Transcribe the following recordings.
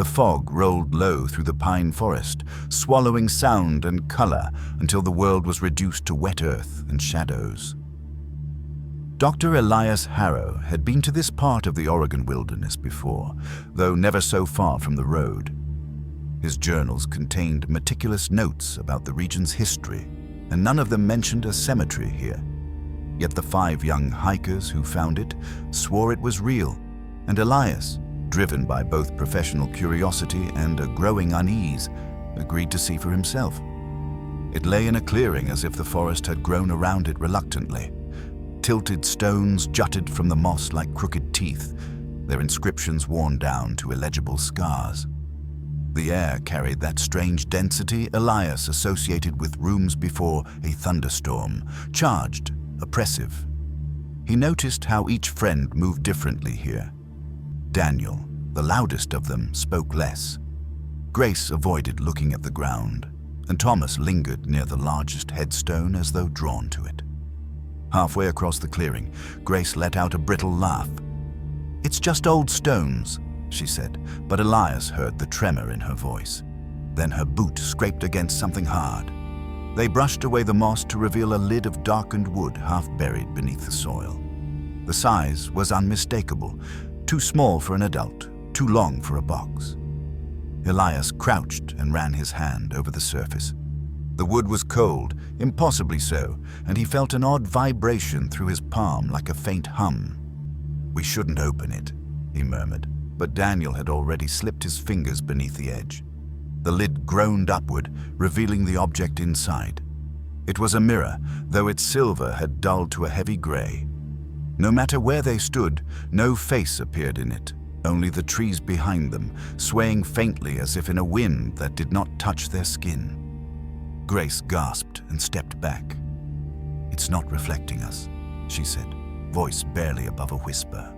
The fog rolled low through the pine forest, swallowing sound and color until the world was reduced to wet earth and shadows. Dr. Elias Harrow had been to this part of the Oregon wilderness before, though never so far from the road. His journals contained meticulous notes about the region's history, and none of them mentioned a cemetery here. Yet the 5 young hikers who found it swore it was real, and Elias, driven by both professional curiosity and a growing unease, agreed to see for himself. It lay in a clearing as if the forest had grown around it reluctantly. Tilted stones jutted from the moss like crooked teeth, their inscriptions worn down to illegible scars. The air carried that strange density Elias associated with rooms before a thunderstorm, charged, oppressive. He noticed how each friend moved differently here. Daniel, the loudest of them, spoke less. Grace avoided looking at the ground, and Thomas lingered near the largest headstone as though drawn to it. Halfway across the clearing, Grace let out a brittle laugh. "It's just old stones," she said, but Elias heard the tremor in her voice. Then her boot scraped against something hard. They brushed away the moss to reveal a lid of darkened wood half buried beneath the soil. The size was unmistakable, too small for an adult, too long for a box. Elias crouched and ran his hand over the surface. The wood was cold, impossibly so, and he felt an odd vibration through his palm like a faint hum. "We shouldn't open it," he murmured, but Daniel had already slipped his fingers beneath the edge. The lid groaned upward, revealing the object inside. It was a mirror, though its silver had dulled to a heavy gray. No matter where they stood, no face appeared in it, only the trees behind them, swaying faintly as if in a wind that did not touch their skin. Grace gasped and stepped back. "It's not reflecting us," she said, voice barely above a whisper.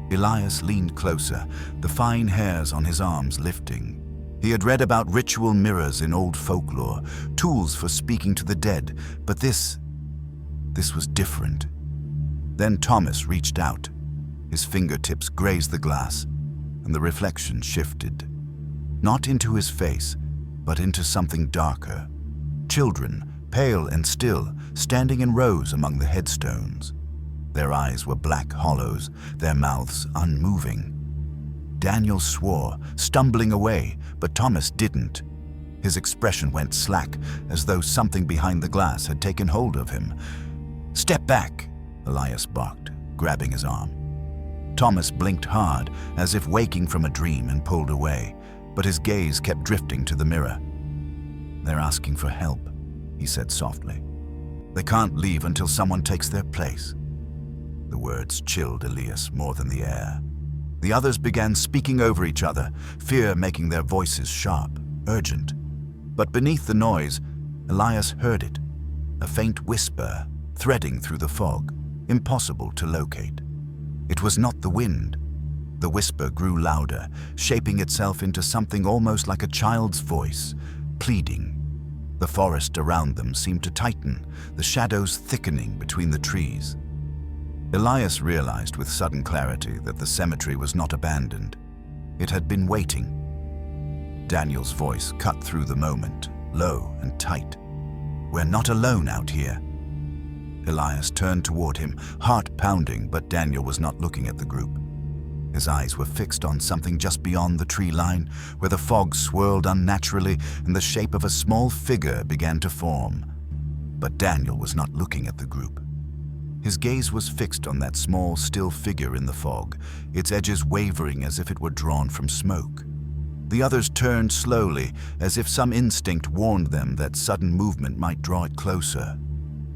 Elias leaned closer, the fine hairs on his arms lifting. He had read about ritual mirrors in old folklore, tools for speaking to the dead, but this was different. Then Thomas reached out. His fingertips grazed the glass, and the reflection shifted. Not into his face, but into something darker. Children, pale and still, standing in rows among the headstones. Their eyes were black hollows, their mouths unmoving. Daniel swore, stumbling away, but Thomas didn't. His expression went slack, as though something behind the glass had taken hold of him. "Step back," Elias barked, grabbing his arm. Thomas blinked hard, as if waking from a dream, and pulled away, but his gaze kept drifting to the mirror. "They're asking for help," he said softly. "They can't leave until someone takes their place." The words chilled Elias more than the air. The others began speaking over each other, fear making their voices sharp, urgent. But beneath the noise, Elias heard it, a faint whisper threading through the fog, impossible to locate. It was not the wind. The whisper grew louder, shaping itself into something almost like a child's voice, pleading. The forest around them seemed to tighten, the shadows thickening between the trees. Elias realized with sudden clarity that the cemetery was not abandoned. It had been waiting. Daniel's voice cut through the moment, low and tight. "We're not alone out here." Elias turned toward him, heart pounding, but Daniel was not looking at the group. His eyes were fixed on something just beyond the tree line, where the fog swirled unnaturally and the shape of a small figure began to form. But Daniel was not looking at the group. His gaze was fixed on that small, still figure in the fog, its edges wavering as if it were drawn from smoke. The others turned slowly, as if some instinct warned them that sudden movement might draw it closer.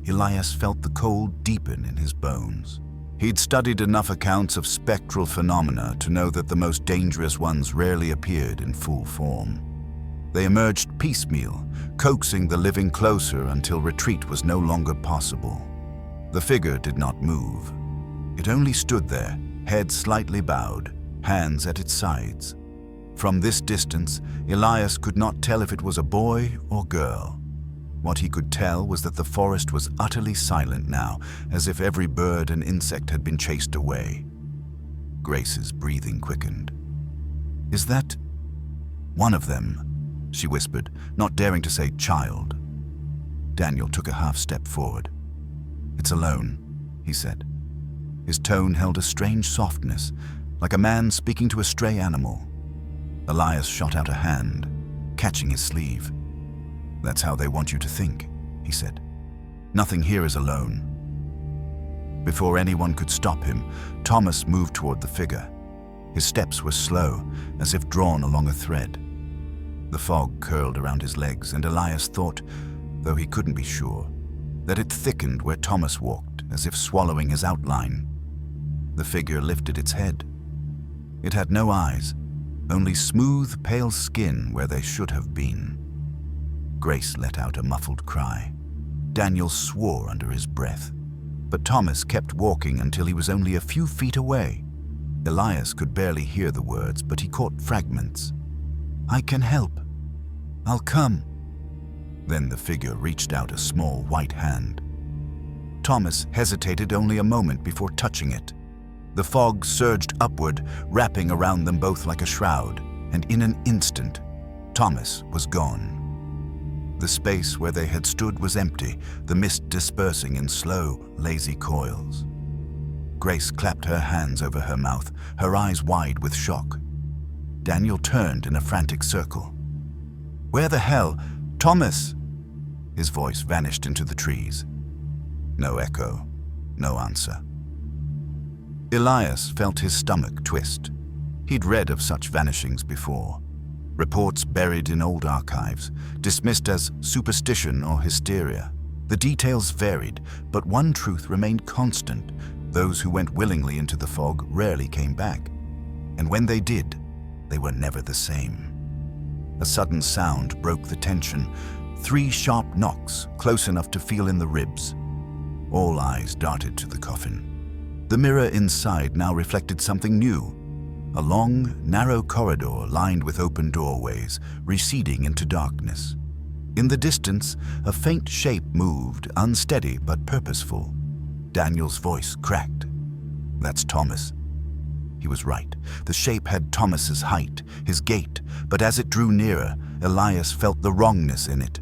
Elias felt the cold deepen in his bones. He'd studied enough accounts of spectral phenomena to know that the most dangerous ones rarely appeared in full form. They emerged piecemeal, coaxing the living closer until retreat was no longer possible. The figure did not move. It only stood there, head slightly bowed, hands at its sides. From this distance, Elias could not tell if it was a boy or girl. What he could tell was that the forest was utterly silent now, as if every bird and insect had been chased away. Grace's breathing quickened. "Is that "One of them," she whispered, not daring to say child. Daniel took a half step forward. "It's alone," he said. His tone held a strange softness, like a man speaking to a stray animal. Elias shot out a hand, catching his sleeve. "That's how they want you to think," he said. "Nothing here is alone." Before anyone could stop him, Thomas moved toward the figure. His steps were slow, as if drawn along a thread. The fog curled around his legs, and Elias thought, though he couldn't be sure, that it thickened where Thomas walked, as if swallowing his outline. The figure lifted its head. It had no eyes, only smooth, pale skin where they should have been. Grace let out a muffled cry. Daniel swore under his breath, but Thomas kept walking until he was only a few feet away. Elias could barely hear the words, but he caught fragments. "I can help. I'll come." Then the figure reached out a small white hand. Thomas hesitated only a moment before touching it. The fog surged upward, wrapping around them both like a shroud, and in an instant, Thomas was gone. The space where they had stood was empty, the mist dispersing in slow, lazy coils. Grace clapped her hands over her mouth, her eyes wide with shock. Daniel turned in a frantic circle. "Where the hell? Thomas!" His voice vanished into the trees. No echo, no answer. Elias felt his stomach twist. He'd read of such vanishings before. Reports buried in old archives, dismissed as superstition or hysteria. The details varied, but one truth remained constant. Those who went willingly into the fog rarely came back. And when they did, they were never the same. A sudden sound broke the tension. 3 sharp knocks, close enough to feel in the ribs. All eyes darted to the coffin. The mirror inside now reflected something new. A long, narrow corridor lined with open doorways, receding into darkness. In the distance, a faint shape moved, unsteady but purposeful. Daniel's voice cracked. "That's Thomas." He was right. The shape had Thomas's height, his gait, but as it drew nearer, Elias felt the wrongness in it.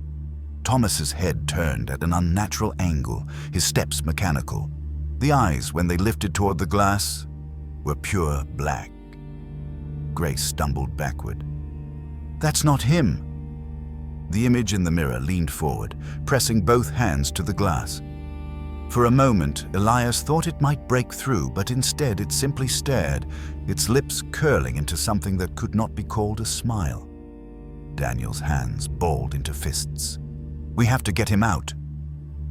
Thomas's head turned at an unnatural angle, his steps mechanical. The eyes, when they lifted toward the glass, were pure black. Grace stumbled backward. "That's not him." The image in the mirror leaned forward, pressing both hands to the glass. For a moment, Elias thought it might break through, but instead it simply stared, its lips curling into something that could not be called a smile. Daniel's hands balled into fists. "We have to get him out."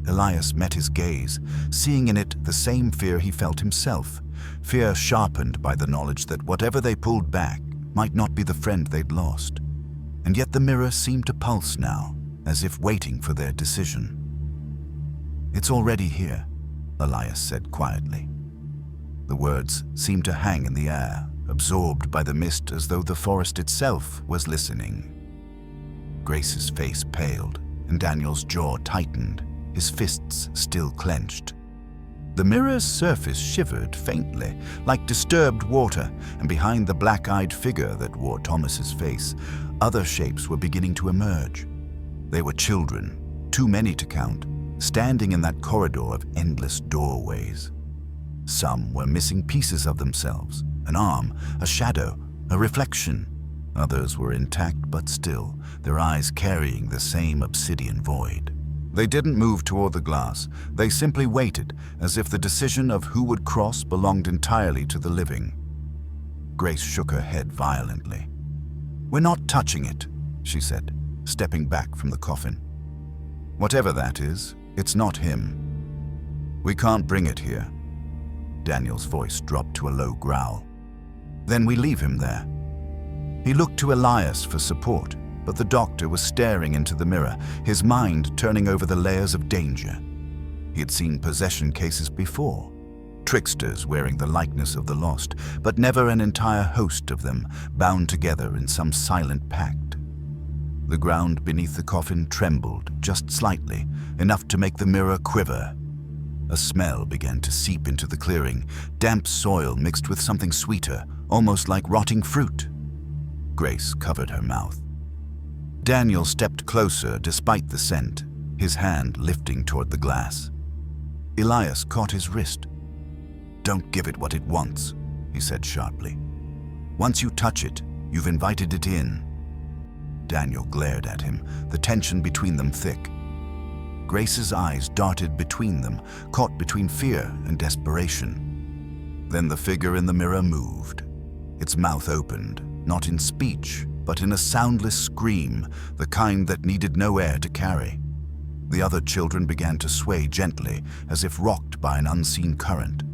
Elias met his gaze, seeing in it the same fear he felt himself, fear sharpened by the knowledge that whatever they pulled back might not be the friend they'd lost. And yet the mirror seemed to pulse now, as if waiting for their decision. "It's already here," Elias said quietly. The words seemed to hang in the air, absorbed by the mist as though the forest itself was listening. Grace's face paled, and Daniel's jaw tightened, his fists still clenched. The mirror's surface shivered faintly, like disturbed water, and behind the black-eyed figure that wore Thomas's face, other shapes were beginning to emerge. They were children, too many to count, standing in that corridor of endless doorways. Some were missing pieces of themselves, an arm, a shadow, a reflection. Others were intact but still, their eyes carrying the same obsidian void. They didn't move toward the glass. They simply waited, as if the decision of who would cross belonged entirely to the living. Grace shook her head violently. "We're not touching it," she said, stepping back from the coffin. "Whatever that is, it's not him. We can't bring it here." Daniel's voice dropped to a low growl. "Then we leave him there." He looked to Elias for support, but the doctor was staring into the mirror, his mind turning over the layers of danger. He had seen possession cases before, tricksters wearing the likeness of the lost, but never an entire host of them bound together in some silent pact. The ground beneath the coffin trembled just slightly, enough to make the mirror quiver. A smell began to seep into the clearing, damp soil mixed with something sweeter, almost like rotting fruit. Grace covered her mouth. Daniel stepped closer despite the scent, his hand lifting toward the glass. Elias caught his wrist. "Don't give it what it wants," he said sharply. "Once you touch it, you've invited it in." Daniel glared at him, the tension between them thick. Grace's eyes darted between them, caught between fear and desperation. Then the figure in the mirror moved. Its mouth opened, not in speech, but in a soundless scream, the kind that needed no air to carry. The other children began to sway gently, as if rocked by an unseen current.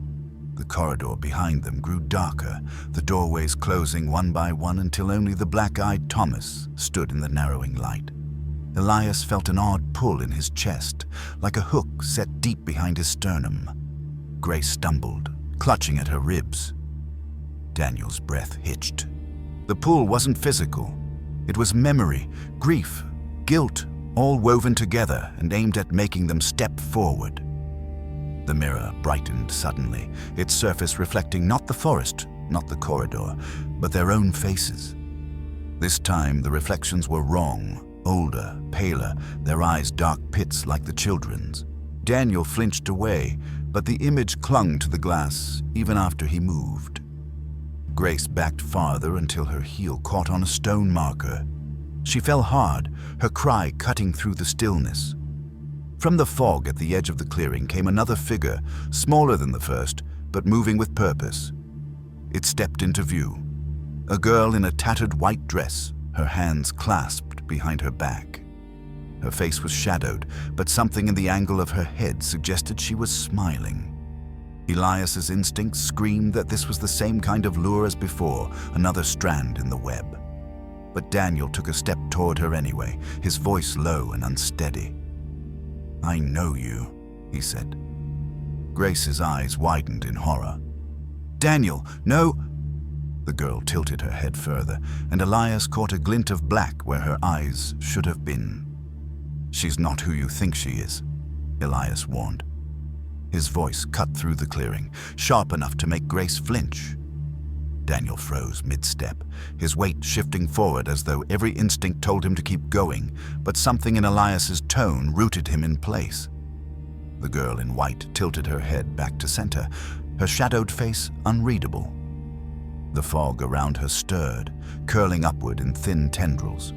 The corridor behind them grew darker, the doorways closing one by one until only the black-eyed Thomas stood in the narrowing light. Elias felt an odd pull in his chest, like a hook set deep behind his sternum. Grace stumbled, clutching at her ribs. Daniel's breath hitched. The pull wasn't physical. It was memory, grief, guilt, all woven together and aimed at making them step forward. The mirror brightened suddenly, its surface reflecting not the forest, not the corridor, but their own faces. This time the reflections were wrong, older, paler, their eyes dark pits like the children's. Daniel flinched away, but the image clung to the glass even after he moved. Grace backed farther until her heel caught on a stone marker. She fell hard, her cry cutting through the stillness. From the fog at the edge of the clearing came another figure, smaller than the first, but moving with purpose. It stepped into view. A girl in a tattered white dress, her hands clasped behind her back. Her face was shadowed, but something in the angle of her head suggested she was smiling. Elias's instincts screamed that this was the same kind of lure as before, another strand in the web. But Daniel took a step toward her anyway, his voice low and unsteady. "I know you," he said. Grace's eyes widened in horror. "Daniel, no!" The girl tilted her head further, and Elias caught a glint of black where her eyes should have been. "She's not who you think she is," Elias warned. His voice cut through the clearing, sharp enough to make Grace flinch. Daniel froze mid-step, his weight shifting forward as though every instinct told him to keep going, but something in Elias's tone rooted him in place. The girl in white tilted her head back to center, her shadowed face unreadable. The fog around her stirred, curling upward in thin tendrils.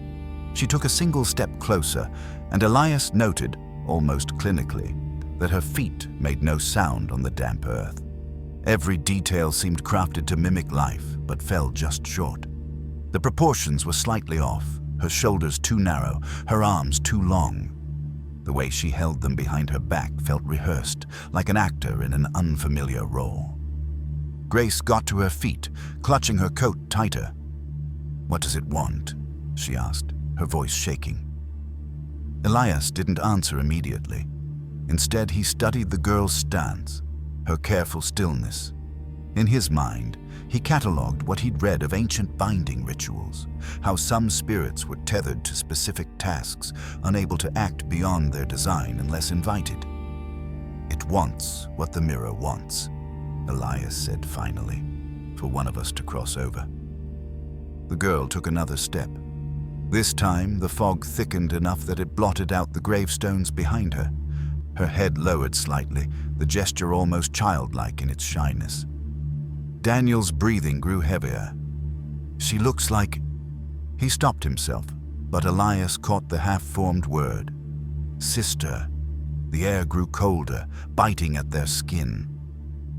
She took a single step closer, and Elias noted, almost clinically, that her feet made no sound on the damp earth. Every detail seemed crafted to mimic life, but fell just short. The proportions were slightly off, her shoulders too narrow, her arms too long. The way she held them behind her back felt rehearsed, like an actor in an unfamiliar role. Grace got to her feet, clutching her coat tighter. "What does it want?" she asked, her voice shaking. Elias didn't answer immediately. Instead, he studied the girl's stance, her careful stillness. In his mind, he catalogued what he'd read of ancient binding rituals, how some spirits were tethered to specific tasks, unable to act beyond their design unless invited. "It wants what the mirror wants," Elias said finally, "for one of us to cross over." The girl took another step. This time, the fog thickened enough that it blotted out the gravestones behind her. Her head lowered slightly, the gesture almost childlike in its shyness. Daniel's breathing grew heavier. "She looks like—" He stopped himself, but Elias caught the half-formed word. "Sister." The air grew colder, biting at their skin.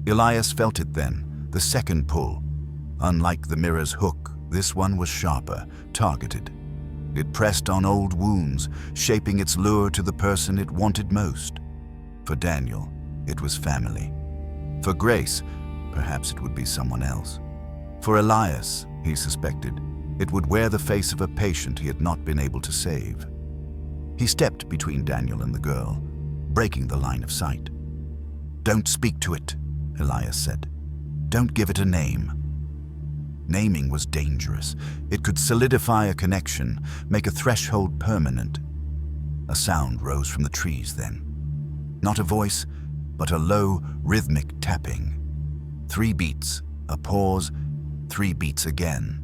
Elias felt it then, the second pull. Unlike the mirror's hook, this one was sharper, targeted. It pressed on old wounds, shaping its lure to the person it wanted most. For Daniel, it was family. For Grace, perhaps it would be someone else. For Elias, he suspected, it would wear the face of a patient he had not been able to save. He stepped between Daniel and the girl, breaking the line of sight. "Don't speak to it," Elias said. "Don't give it a name." Naming was dangerous. It could solidify a connection, make a threshold permanent. A sound rose from the trees then. Not a voice, but a low, rhythmic tapping. 3 beats, a pause, 3 beats again.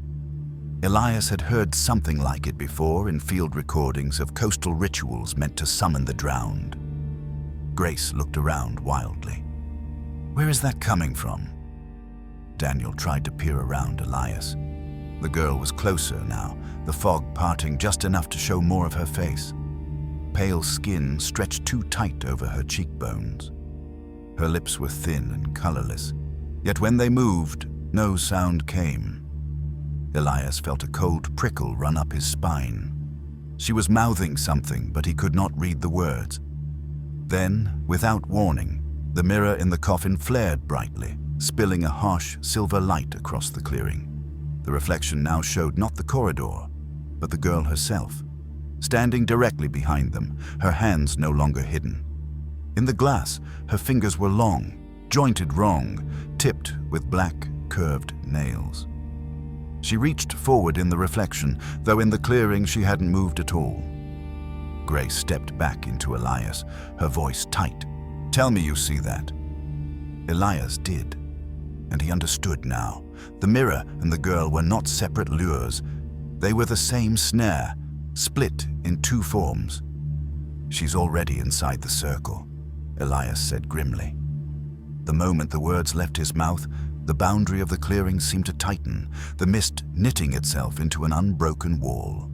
Elias had heard something like it before in field recordings of coastal rituals meant to summon the drowned. Grace looked around wildly. Where is that coming from? Daniel tried to peer around Elias. The girl was closer now, the fog parting just enough to show more of her face. Pale skin stretched too tight over her cheekbones. Her lips were thin and colorless, yet when they moved, no sound came. Elias felt a cold prickle run up his spine. She was mouthing something, but he could not read the words. Then, without warning, the mirror in the coffin flared brightly, spilling a harsh silver light across the clearing. The reflection now showed not the corridor, but the girl herself, standing directly behind them, her hands no longer hidden. In the glass, her fingers were long, jointed wrong, tipped with black, curved nails. She reached forward in the reflection, though in the clearing she hadn't moved at all. Grace stepped back into Elias, her voice tight. "Tell me you see that." Elias did, and he understood now. The mirror and the girl were not separate lures. They were the same snare, split in two forms. "She's already inside the circle," Elias said grimly. The moment the words left his mouth, the boundary of the clearing seemed to tighten, the mist knitting itself into an unbroken wall.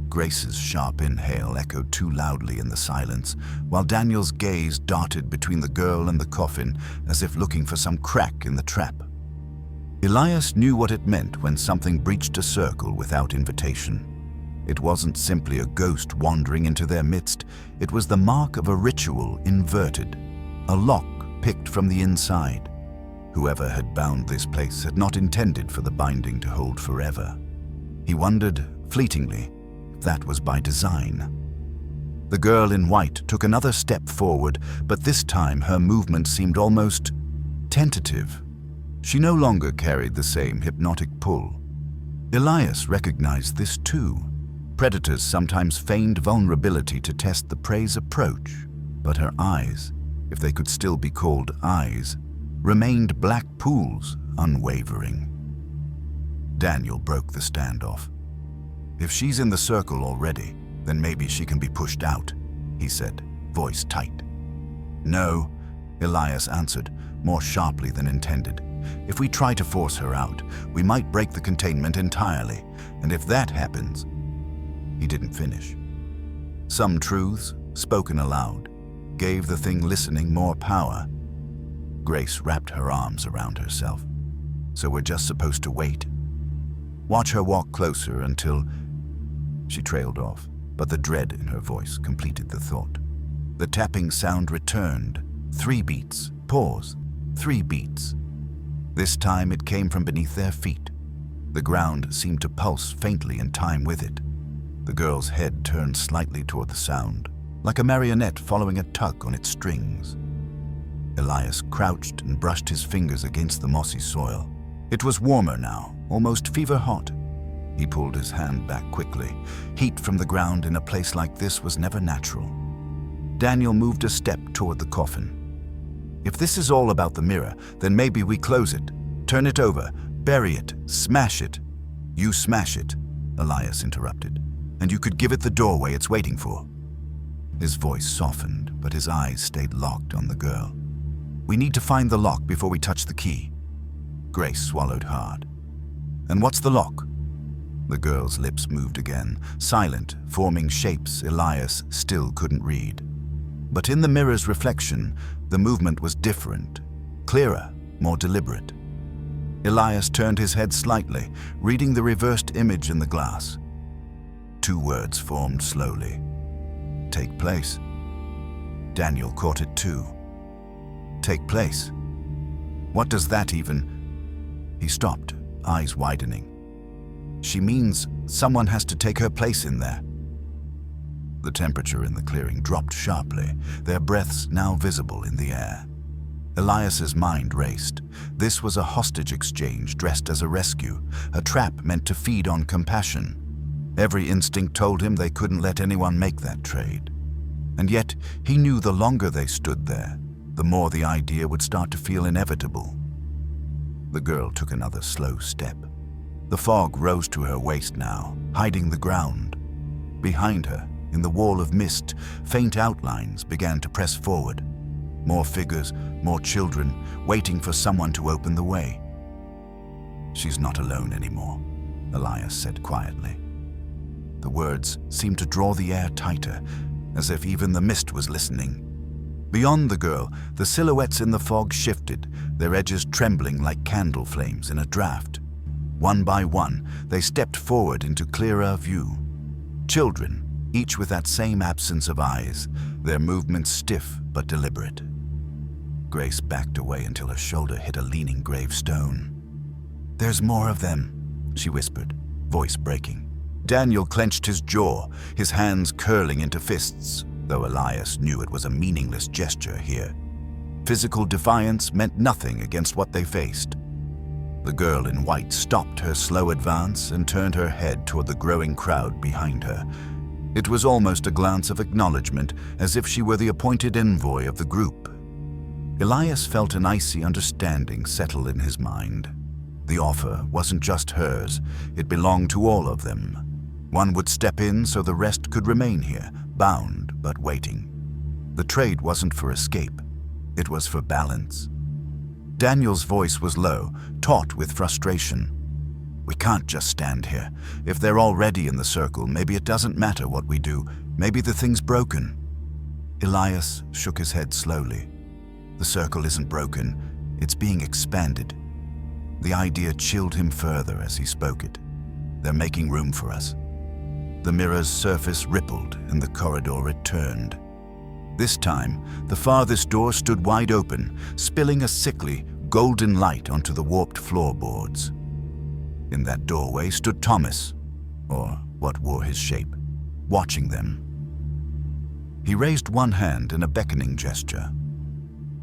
Grace's sharp inhale echoed too loudly in the silence, while Daniel's gaze darted between the girl and the coffin as if looking for some crack in the trap. Elias knew what it meant when something breached a circle without invitation. It wasn't simply a ghost wandering into their midst, it was the mark of a ritual inverted, a lock picked from the inside. Whoever had bound this place had not intended for the binding to hold forever. He wondered, fleetingly, if that was by design. The girl in white took another step forward, but this time her movement seemed almost tentative. She no longer carried the same hypnotic pull. Elias recognized this too. Predators sometimes feigned vulnerability to test the prey's approach, but her eyes, if they could still be called eyes, remained black pools, unwavering. Daniel broke the standoff. "If she's in the circle already, then maybe she can be pushed out," he said, voice tight. "No," Elias answered, more sharply than intended. "If we try to force her out, we might break the containment entirely, and if that happens..." He didn't finish. Some truths, spoken aloud, gave the thing listening more power. Grace wrapped her arms around herself. "So we're just supposed to wait? Watch her walk closer until..." She trailed off, but the dread in her voice completed the thought. The tapping sound returned. 3 beats, pause, 3 beats. This time it came from beneath their feet. The ground seemed to pulse faintly in time with it. The girl's head turned slightly toward the sound, like a marionette following a tug on its strings. Elias crouched and brushed his fingers against the mossy soil. It was warmer now, almost fever-hot. He pulled his hand back quickly. Heat from the ground in a place like this was never natural. Daniel moved a step toward the coffin. "If this is all about the mirror, then maybe we close it, turn it over, bury it, smash it." "You smash it," Elias interrupted, "and you could give it the doorway it's waiting for." His voice softened, but his eyes stayed locked on the girl. "We need to find the lock before we touch the key." Grace swallowed hard. "And what's the lock?" The girl's lips moved again, silent, forming shapes Elias still couldn't read. But in the mirror's reflection, the movement was different, clearer, more deliberate. Elias turned his head slightly, reading the reversed image in the glass. 2 words formed slowly. "Take place." Daniel caught it too. "Take place? What does that even..." He stopped, eyes widening. "She means someone has to take her place in there." The temperature in the clearing dropped sharply, their breaths now visible in the air. Elias's mind raced. This was a hostage exchange dressed as a rescue, a trap meant to feed on compassion. Every instinct told him they couldn't let anyone make that trade. And yet, he knew the longer they stood there, the more the idea would start to feel inevitable. The girl took another slow step. The fog rose to her waist now, hiding the ground. Behind her, in the wall of mist, faint outlines began to press forward. More figures, more children, waiting for someone to open the way. "She's not alone anymore," Elias said quietly. The words seemed to draw the air tighter, as if even the mist was listening. Beyond the girl, the silhouettes in the fog shifted, their edges trembling like candle flames in a draught. One by one, they stepped forward into clearer view. Children, each with that same absence of eyes, their movements stiff but deliberate. Grace backed away until her shoulder hit a leaning gravestone. "There's more of them," she whispered, voice breaking. Daniel clenched his jaw, his hands curling into fists, though Elias knew it was a meaningless gesture here. Physical defiance meant nothing against what they faced. The girl in white stopped her slow advance and turned her head toward the growing crowd behind her. It was almost a glance of acknowledgement, as if she were the appointed envoy of the group. Elias felt an icy understanding settle in his mind. The offer wasn't just hers, it belonged to all of them. One would step in so the rest could remain here, bound but waiting. The trade wasn't for escape, it was for balance. Daniel's voice was low, taut with frustration. "We can't just stand here. If they're already in the circle, maybe it doesn't matter what we do. Maybe the thing's broken." Elias shook his head slowly. "The circle isn't broken, it's being expanded." The idea chilled him further as he spoke it. "They're making room for us." The mirror's surface rippled and the corridor returned. This time, the farthest door stood wide open, spilling a sickly, golden light onto the warped floorboards. In that doorway stood Thomas, or what wore his shape, watching them. He raised one hand in a beckoning gesture.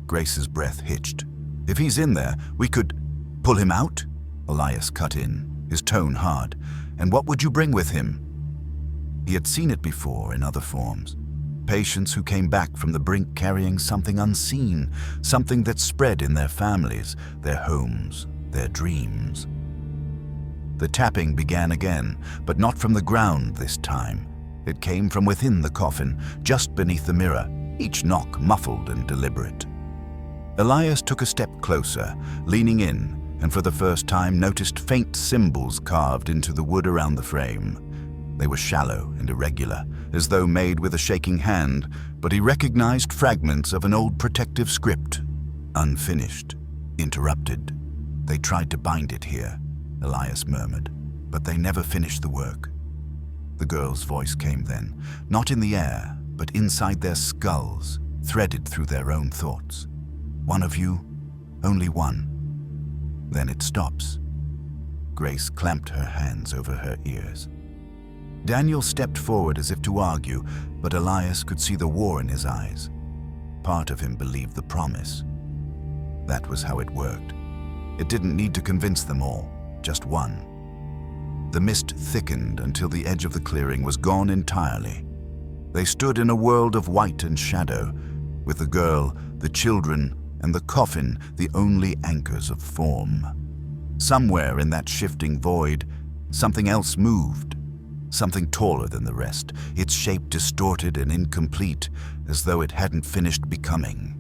Grace's breath hitched. "If he's in there, we could pull him out?" Elias cut in, his tone hard. "And what would you bring with him?" He had seen it before in other forms. Patients who came back from the brink carrying something unseen, something that spread in their families, their homes, their dreams. The tapping began again, but not from the ground this time. It came from within the coffin, just beneath the mirror, each knock muffled and deliberate. Elias took a step closer, leaning in, and for the first time noticed faint symbols carved into the wood around the frame. They were shallow and irregular, as though made with a shaking hand, but he recognized fragments of an old protective script. Unfinished, interrupted. "They tried to bind it here," Elias murmured, "but they never finished the work." The girl's voice came then, not in the air, but inside their skulls, threaded through their own thoughts. "One of you, only one." Then it stops. Grace clamped her hands over her ears. Daniel stepped forward as if to argue, but Elias could see the war in his eyes. Part of him believed the promise. That was how it worked. It didn't need to convince them all, just one. The mist thickened until the edge of the clearing was gone entirely. They stood in a world of white and shadow, with the girl, the children, and the coffin the only anchors of form. Somewhere in that shifting void, something else moved. Something taller than the rest, its shape distorted and incomplete, as though it hadn't finished becoming.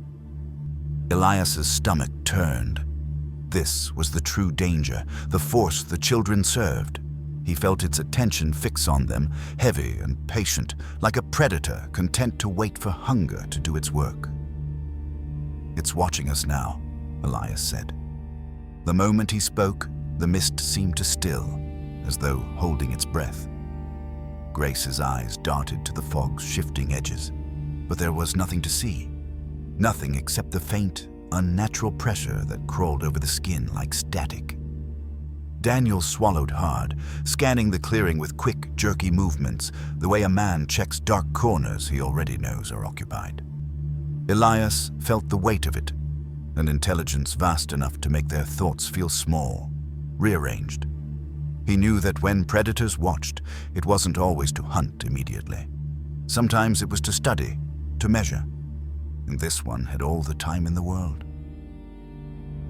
Elias's stomach turned. This was the true danger, the force the children served. He felt its attention fix on them, heavy and patient, like a predator content to wait for hunger to do its work. "It's watching us now," Elias said. The moment he spoke, the mist seemed to still, as though holding its breath. Grace's eyes darted to the fog's shifting edges, but there was nothing to see. Nothing except the faint, unnatural pressure that crawled over the skin like static. Daniel swallowed hard, scanning the clearing with quick, jerky movements, the way a man checks dark corners he already knows are occupied. Elias felt the weight of it, an intelligence vast enough to make their thoughts feel small, rearranged. He knew that when predators watched, it wasn't always to hunt immediately. Sometimes it was to study, to measure. And this one had all the time in the world.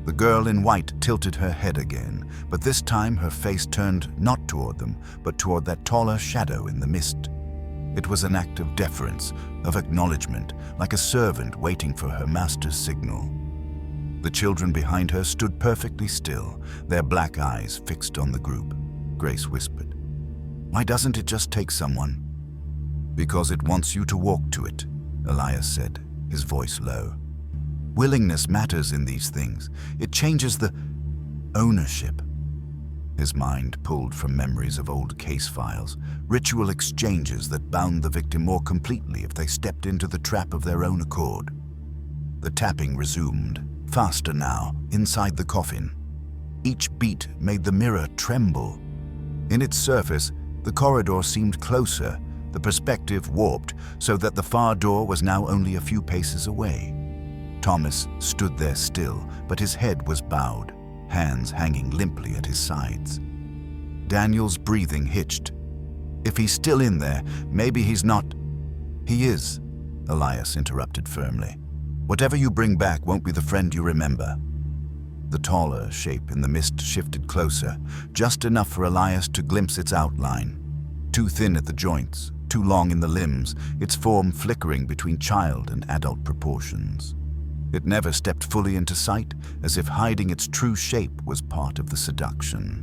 The girl in white tilted her head again, but this time her face turned not toward them, but toward that taller shadow in the mist. It was an act of deference, of acknowledgement, like a servant waiting for her master's signal. The children behind her stood perfectly still, their black eyes fixed on the group. Grace whispered, "Why doesn't it just take someone?" "Because it wants you to walk to it," Elias said, his voice low. "Willingness matters in these things. It changes the ownership." His mind pulled from memories of old case files, ritual exchanges that bound the victim more completely if they stepped into the trap of their own accord. The tapping resumed, faster now, inside the coffin. Each beat made the mirror tremble. In its surface, the corridor seemed closer, the perspective warped so that the far door was now only a few paces away. Thomas stood there still, but his head was bowed, hands hanging limply at his sides. Daniel's breathing hitched. "If he's still in there, maybe he's not—" "He is," Elias interrupted firmly. "Whatever you bring back won't be the friend you remember." The taller shape in the mist shifted closer, just enough for Elias to glimpse its outline. Too thin at the joints, too long in the limbs, its form flickering between child and adult proportions. It never stepped fully into sight, as if hiding its true shape was part of the seduction.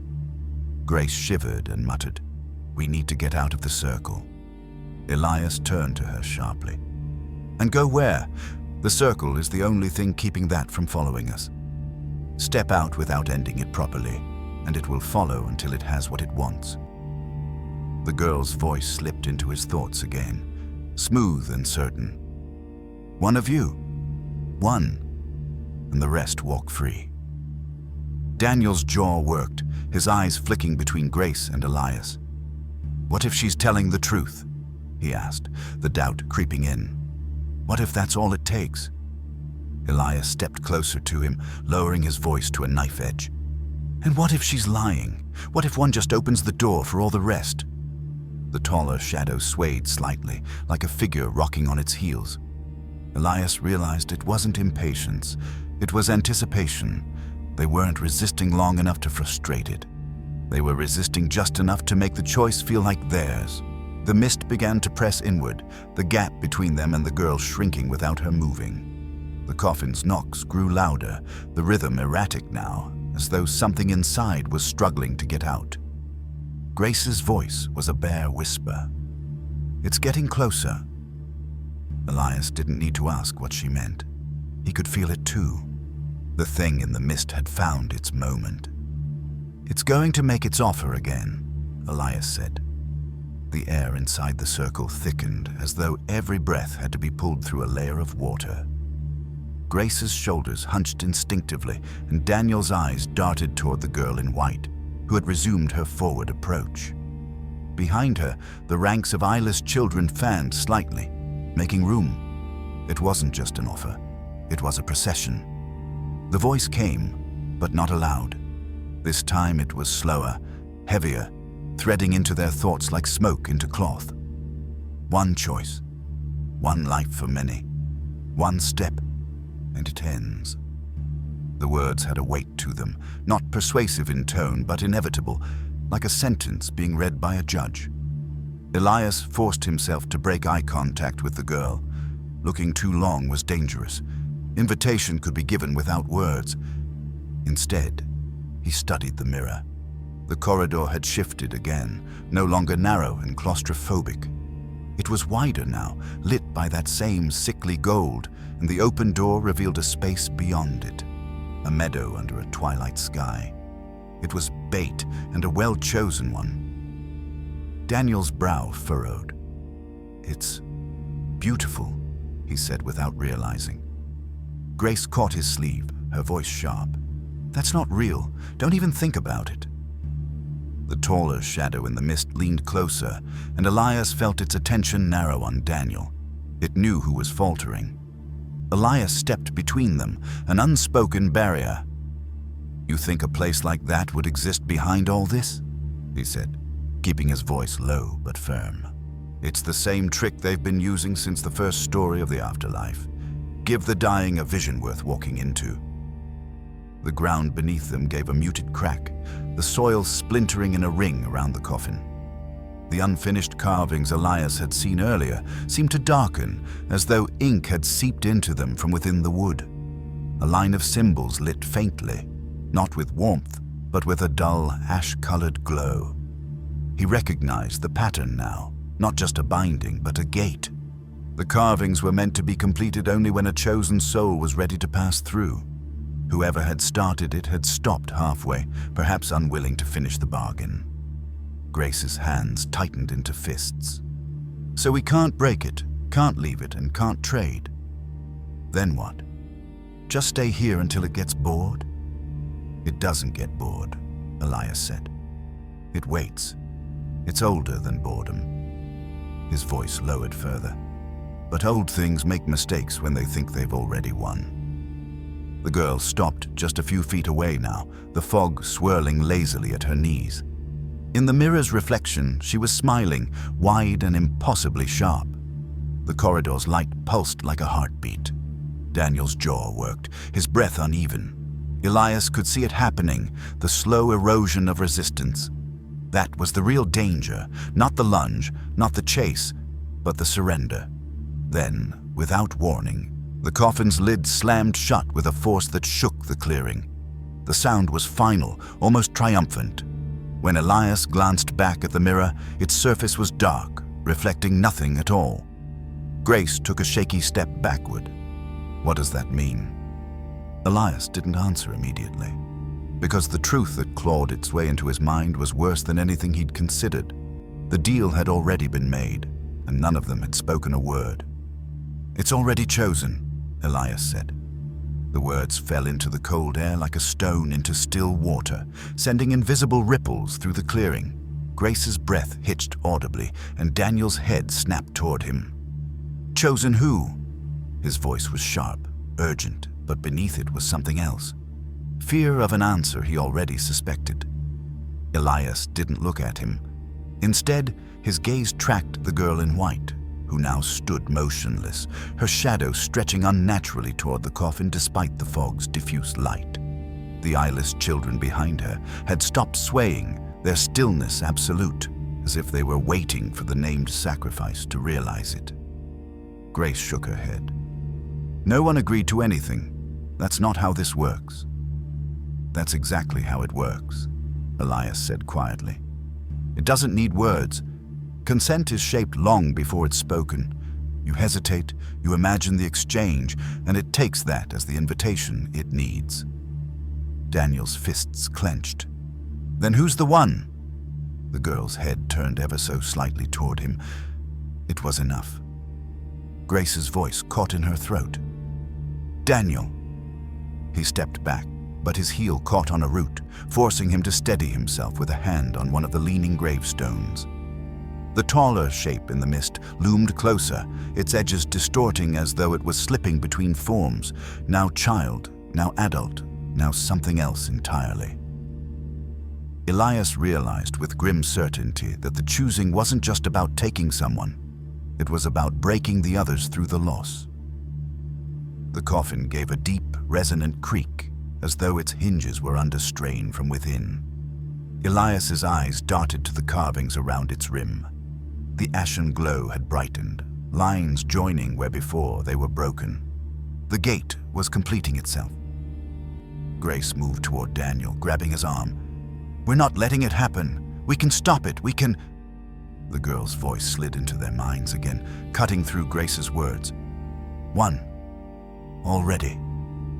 Grace shivered and muttered, "We need to get out of the circle." Elias turned to her sharply. "And go where? The circle is the only thing keeping that from following us. Step out without ending it properly, and it will follow until it has what it wants." The girl's voice slipped into his thoughts again, smooth and certain. "One of you. One, and the rest walk free." Daniel's jaw worked, his eyes flicking between Grace and Elias. "What if she's telling the truth?" he asked, the doubt creeping in. "What if that's all it takes?" Elias stepped closer to him, lowering his voice to a knife edge. "And what if she's lying? What if one just opens the door for all the rest?" The taller shadow swayed slightly, like a figure rocking on its heels. Elias realized it wasn't impatience, it was anticipation. They weren't resisting long enough to frustrate it. They were resisting just enough to make the choice feel like theirs. The mist began to press inward, the gap between them and the girl shrinking without her moving. The coffin's knocks grew louder, the rhythm erratic now, as though something inside was struggling to get out. Grace's voice was a bare whisper. "It's getting closer." Elias didn't need to ask what she meant. He could feel it too. The thing in the mist had found its moment. "It's going to make its offer again," Elias said. The air inside the circle thickened, as though every breath had to be pulled through a layer of water. Grace's shoulders hunched instinctively, and Daniel's eyes darted toward the girl in white, who had resumed her forward approach. Behind her, the ranks of eyeless children fanned slightly, making room. It wasn't just an offer, it was a procession. The voice came, but not aloud. This time it was slower, heavier, threading into their thoughts like smoke into cloth. One choice, one life for many, one step, and it ends. The words had a weight to them, not persuasive in tone, but inevitable, like a sentence being read by a judge. Elias forced himself to break eye contact with the girl. Looking too long was dangerous. Invitation could be given without words. Instead, he studied the mirror. The corridor had shifted again, no longer narrow and claustrophobic. It was wider now, lit by that same sickly gold, and the open door revealed a space beyond it, a meadow under a twilight sky. It was bait, and a well-chosen one. Daniel's brow furrowed. "It's beautiful," he said without realizing. Grace caught his sleeve, her voice sharp. "That's not real. Don't even think about it." The taller shadow in the mist leaned closer, and Elias felt its attention narrow on Daniel. It knew who was faltering. Elias stepped between them, an unspoken barrier. "You think a place like that would exist behind all this?" he said, keeping his voice low but firm. "It's the same trick they've been using since the first story of the afterlife. Give the dying a vision worth walking into." The ground beneath them gave a muted crack, the soil splintering in a ring around the coffin. The unfinished carvings Elias had seen earlier seemed to darken, as though ink had seeped into them from within the wood. A line of symbols lit faintly, not with warmth, but with a dull, ash-colored glow. He recognized the pattern now, not just a binding, but a gate. The carvings were meant to be completed only when a chosen soul was ready to pass through. Whoever had started it had stopped halfway, perhaps unwilling to finish the bargain. Grace's hands tightened into fists. So we can't break it, can't leave it, and can't trade. Then what? Just stay here until it gets bored? It doesn't get bored, Elias said. It waits. It's older than boredom. His voice lowered further. But old things make mistakes when they think they've already won. The girl stopped just a few feet away now, the fog swirling lazily at her knees. In the mirror's reflection, she was smiling, wide and impossibly sharp. The corridor's light pulsed like a heartbeat. Daniel's jaw worked, his breath uneven. Elias could see it happening, the slow erosion of resistance. That was the real danger, not the lunge, not the chase, but the surrender. Then, without warning, the coffin's lid slammed shut with a force that shook the clearing. The sound was final, almost triumphant. When Elias glanced back at the mirror, its surface was dark, reflecting nothing at all. Grace took a shaky step backward. What does that mean? Elias didn't answer immediately, because the truth that clawed its way into his mind was worse than anything he'd considered. The deal had already been made, and none of them had spoken a word. "It's already chosen," Elias said. The words fell into the cold air like a stone into still water, sending invisible ripples through the clearing. Grace's breath hitched audibly, and Daniel's head snapped toward him. "Chosen who?" His voice was sharp, urgent, but beneath it was something else. Fear of an answer he already suspected. Elias didn't look at him. Instead, his gaze tracked the girl in white, who now stood motionless, her shadow stretching unnaturally toward the coffin despite the fog's diffuse light. The eyeless children behind her had stopped swaying, their stillness absolute, as if they were waiting for the named sacrifice to realize it. Grace shook her head. "No one agreed to anything. That's not how this works." "That's exactly how it works," Elias said quietly. "It doesn't need words. Consent is shaped long before it's spoken. You hesitate, you imagine the exchange, and it takes that as the invitation it needs." Daniel's fists clenched. "Then who's the one?" The girl's head turned ever so slightly toward him. It was enough. Grace's voice caught in her throat. "Daniel." He stepped back, but his heel caught on a root, forcing him to steady himself with a hand on one of the leaning gravestones. The taller shape in the mist loomed closer, its edges distorting as though it was slipping between forms, now child, now adult, now something else entirely. Elias realized with grim certainty that the choosing wasn't just about taking someone. It was about breaking the others through the loss. The coffin gave a deep, resonant creak, as though its hinges were under strain from within. Elias's eyes darted to the carvings around its rim. The ashen glow had brightened, lines joining where before they were broken. The gate was completing itself. Grace moved toward Daniel, grabbing his arm. "We're not letting it happen. We can stop it. We can—" The girl's voice slid into their minds again, cutting through Grace's words. "One. Already.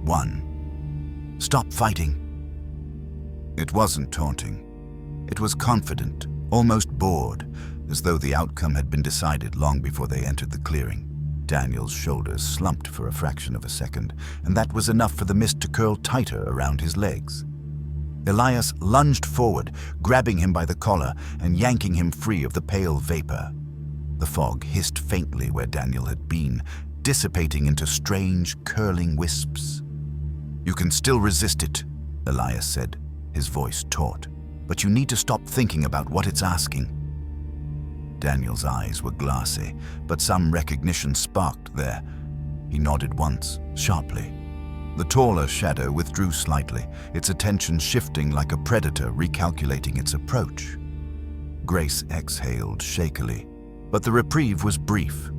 One. Stop fighting." It wasn't taunting. It was confident, almost bored, as though the outcome had been decided long before they entered the clearing. Daniel's shoulders slumped for a fraction of a second, and that was enough for the mist to curl tighter around his legs. Elias lunged forward, grabbing him by the collar and yanking him free of the pale vapor. The fog hissed faintly where Daniel had been, dissipating into strange, curling wisps. "You can still resist it," Elias said, his voice taut, "but you need to stop thinking about what it's asking." Daniel's eyes were glassy, but some recognition sparked there. He nodded once, sharply. The taller shadow withdrew slightly, its attention shifting like a predator recalculating its approach. Grace exhaled shakily, but the reprieve was brief.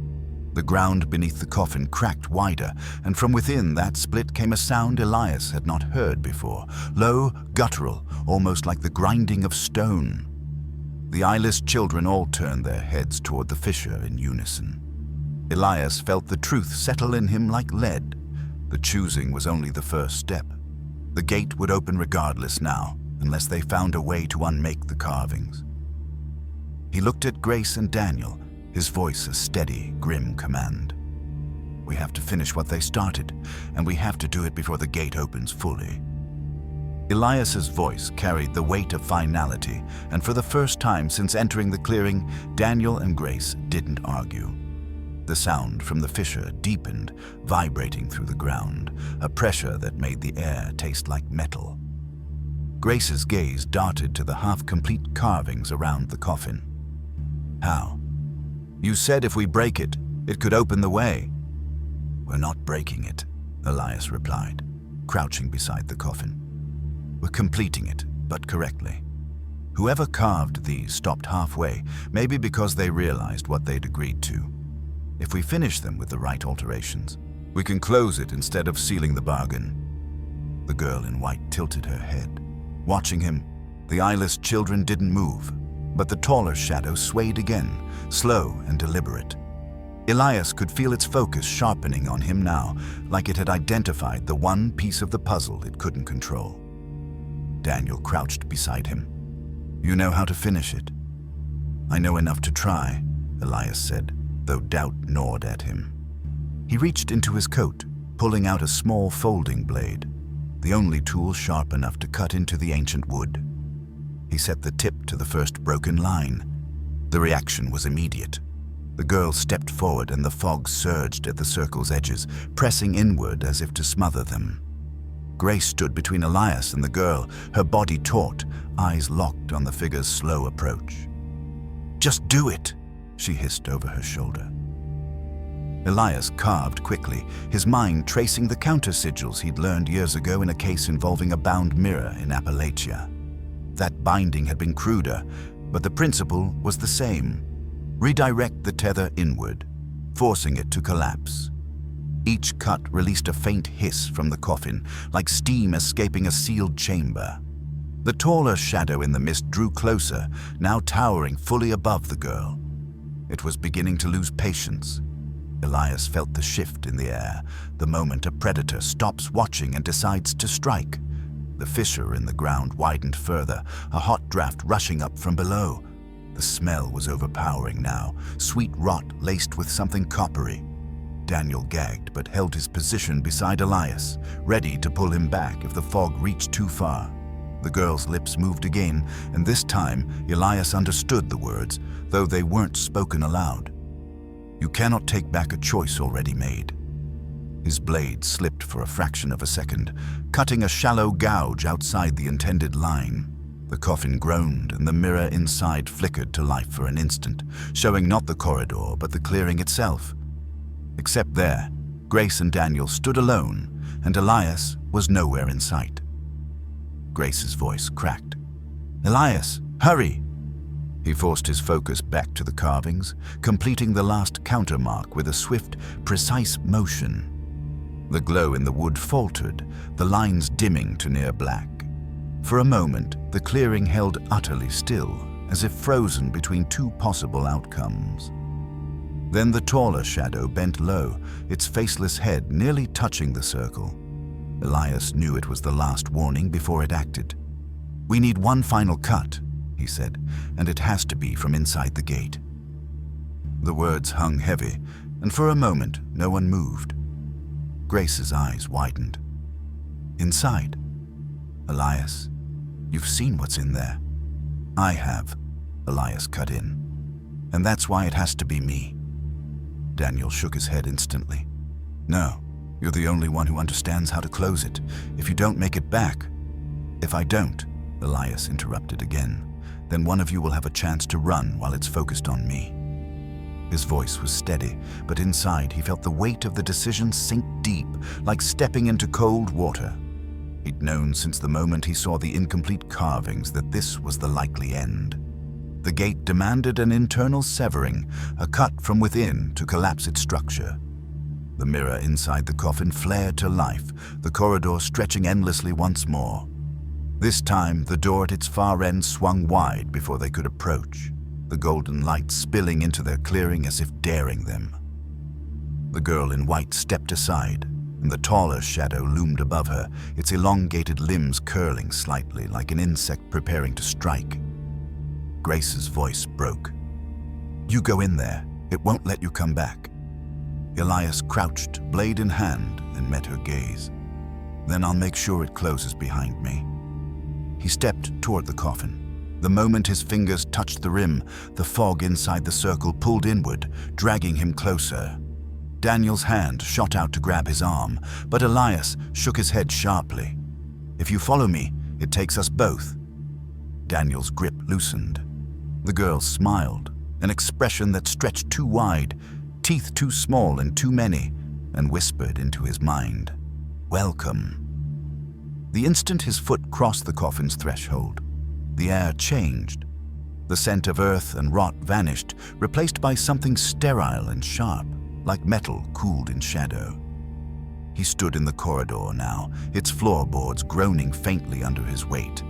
The ground beneath the coffin cracked wider, and from within that split came a sound Elias had not heard before, low, guttural, almost like the grinding of stone. The eyeless children all turned their heads toward the fissure in unison. Elias felt the truth settle in him like lead. The choosing was only the first step. The gate would open regardless now, unless they found a way to unmake the carvings. He looked at Grace and Daniel, his voice a steady, grim command. We have to finish what they started, and we have to do it before the gate opens fully. Elias's voice carried the weight of finality, and for the first time since entering the clearing, Daniel and Grace didn't argue. The sound from the fissure deepened, vibrating through the ground, a pressure that made the air taste like metal. Grace's gaze darted to the half-complete carvings around the coffin. How? You said if we break it, it could open the way. We're not breaking it, Elias replied, crouching beside the coffin. We're completing it, but correctly. Whoever carved these stopped halfway, maybe because they realized what they'd agreed to. If we finish them with the right alterations, we can close it instead of sealing the bargain. The girl in white tilted her head. Watching him, the eyeless children didn't move, but the taller shadow swayed again, slow and deliberate. Elias could feel its focus sharpening on him now, like it had identified the one piece of the puzzle it couldn't control. Daniel crouched beside him. You know how to finish it. I know enough to try, Elias said, though doubt gnawed at him. He reached into his coat, pulling out a small folding blade, the only tool sharp enough to cut into the ancient wood. He set the tip to the first broken line. The reaction was immediate. The girl stepped forward and the fog surged at the circle's edges, pressing inward as if to smother them. Grace stood between Elias and the girl, her body taut, eyes locked on the figure's slow approach. Just do it, she hissed over her shoulder. Elias carved quickly, his mind tracing the counter-sigils he'd learned years ago in a case involving a bound mirror in Appalachia. That binding had been cruder, but the principle was the same. Redirect the tether inward, forcing it to collapse. Each cut released a faint hiss from the coffin, like steam escaping a sealed chamber. The taller shadow in the mist drew closer, now towering fully above the girl. It was beginning to lose patience. Elias felt the shift in the air, the moment a predator stops watching and decides to strike. The fissure in the ground widened further, a hot draft rushing up from below. The smell was overpowering now, sweet rot laced with something coppery. Daniel gagged but held his position beside Elias, ready to pull him back if the fog reached too far. The girl's lips moved again, and this time Elias understood the words, though they weren't spoken aloud. You cannot take back a choice already made. His blade slipped for a fraction of a second, cutting a shallow gouge outside the intended line. The coffin groaned, and the mirror inside flickered to life for an instant, showing not the corridor but the clearing itself. Except there, Grace and Daniel stood alone, and Elias was nowhere in sight. Grace's voice cracked. Elias, hurry! He forced his focus back to the carvings, completing the last countermark with a swift, precise motion. The glow in the wood faltered, the lines dimming to near black. For a moment, the clearing held utterly still, as if frozen between two possible outcomes. Then the taller shadow bent low, its faceless head nearly touching the circle. Elias knew it was the last warning before it acted. We need one final cut, he said, and it has to be from inside the gate. The words hung heavy, and for a moment no one moved. Grace's eyes widened. Inside? Elias, you've seen what's in there. I have, Elias cut in. And that's why it has to be me. Daniel shook his head instantly. No, you're the only one who understands how to close it. If you don't make it back... If I don't, Elias interrupted again, then one of you will have a chance to run while it's focused on me. His voice was steady, but inside he felt the weight of the decision sink deep, like stepping into cold water. He'd known since the moment he saw the incomplete carvings that this was the likely end. The gate demanded an internal severing, a cut from within to collapse its structure. The mirror inside the coffin flared to life, the corridor stretching endlessly once more. This time, the door at its far end swung wide before they could approach, the golden light spilling into their clearing as if daring them. The girl in white stepped aside, and the taller shadow loomed above her, its elongated limbs curling slightly like an insect preparing to strike. Grace's voice broke. "You go in there. It won't let you come back." Elias crouched, blade in hand, and met her gaze. "Then I'll make sure it closes behind me." He stepped toward the coffin. The moment his fingers touched the rim, the fog inside the circle pulled inward, dragging him closer. Daniel's hand shot out to grab his arm, but Elias shook his head sharply. "If you follow me, it takes us both." Daniel's grip loosened. The girl smiled, an expression that stretched too wide, teeth too small and too many, and whispered into his mind, "Welcome." The instant his foot crossed the coffin's threshold, the air changed. The scent of earth and rot vanished, replaced by something sterile and sharp, like metal cooled in shadow. He stood in the corridor now, its floorboards groaning faintly under his weight.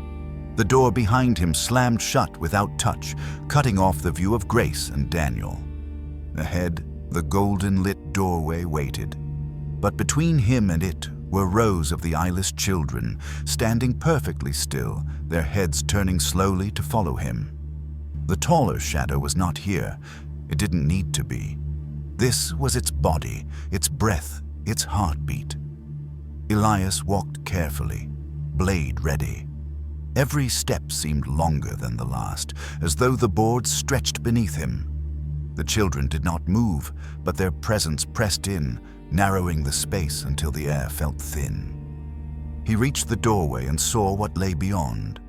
The door behind him slammed shut without touch, cutting off the view of Grace and Daniel. Ahead, the golden-lit doorway waited, but between him and it were rows of the eyeless children, standing perfectly still, their heads turning slowly to follow him. The taller shadow was not here. It didn't need to be. This was its body, its breath, its heartbeat. Elias walked carefully, blade ready. Every step seemed longer than the last, as though the boards stretched beneath him. The children did not move, but their presence pressed in, narrowing the space until the air felt thin. He reached the doorway and saw what lay beyond.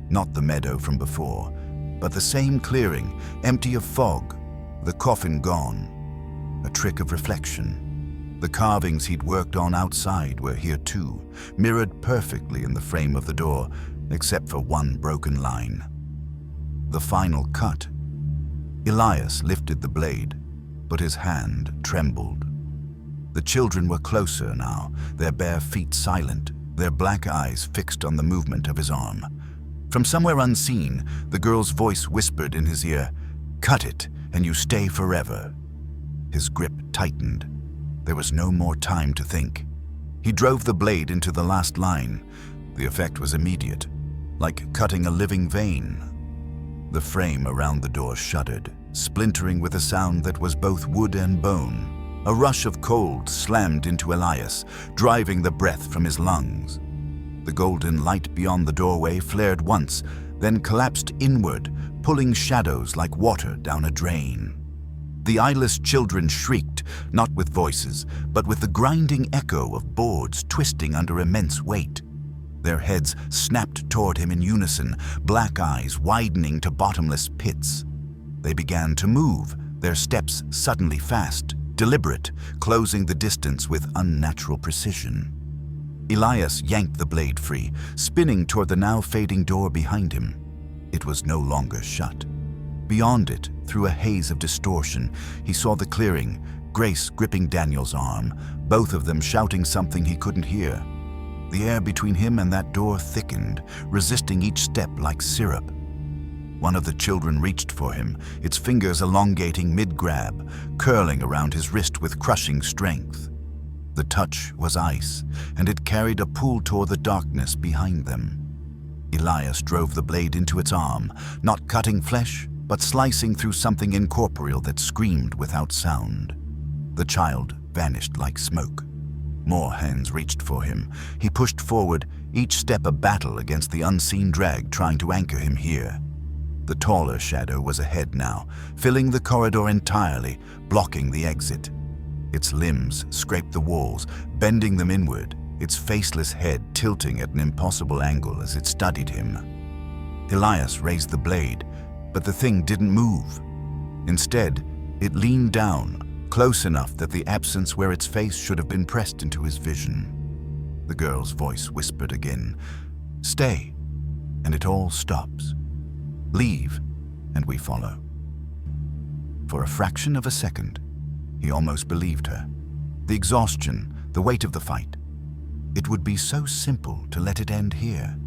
Not the meadow from before, but the same clearing, empty of fog, the coffin gone. A trick of reflection. The carvings he'd worked on outside were here too, mirrored perfectly in the frame of the door, except for one broken line. The final cut. Elias lifted the blade, but his hand trembled. The children were closer now, their bare feet silent, their black eyes fixed on the movement of his arm. From somewhere unseen, the girl's voice whispered in his ear, "Cut it, and you stay forever." His grip tightened. There was no more time to think. He drove the blade into the last line. The effect was immediate, like cutting a living vein. The frame around the door shuddered, splintering with a sound that was both wood and bone. A rush of cold slammed into Elias, driving the breath from his lungs. The golden light beyond the doorway flared once, then collapsed inward, pulling shadows like water down a drain. The eyeless children shrieked, not with voices, but with the grinding echo of boards twisting under immense weight. Their heads snapped toward him in unison, black eyes widening to bottomless pits. They began to move, their steps suddenly fast, deliberate, closing the distance with unnatural precision. Elias yanked the blade free, spinning toward the now fading door behind him. It was no longer shut. Beyond it, through a haze of distortion, he saw the clearing, Grace gripping Daniel's arm, both of them shouting something he couldn't hear. The air between him and that door thickened, resisting each step like syrup. One of the children reached for him, its fingers elongating mid-grab, curling around his wrist with crushing strength. The touch was ice, and it carried a pull toward the darkness behind them. Elias drove the blade into its arm, not cutting flesh, but slicing through something incorporeal that screamed without sound. The child vanished like smoke. More hands reached for him. He pushed forward, each step a battle against the unseen drag trying to anchor him here. The taller shadow was ahead now, filling the corridor entirely, blocking the exit. Its limbs scraped the walls, bending them inward, its faceless head tilting at an impossible angle as it studied him. Elias raised the blade, but the thing didn't move. Instead, It leaned down, close enough that the absence where its face should have been pressed into his vision. The girl's voice whispered again, "Stay, and it all stops. Leave, and we follow." For a fraction of a second, he almost believed her. The exhaustion, the weight of the fight. It would be so simple to let it end here.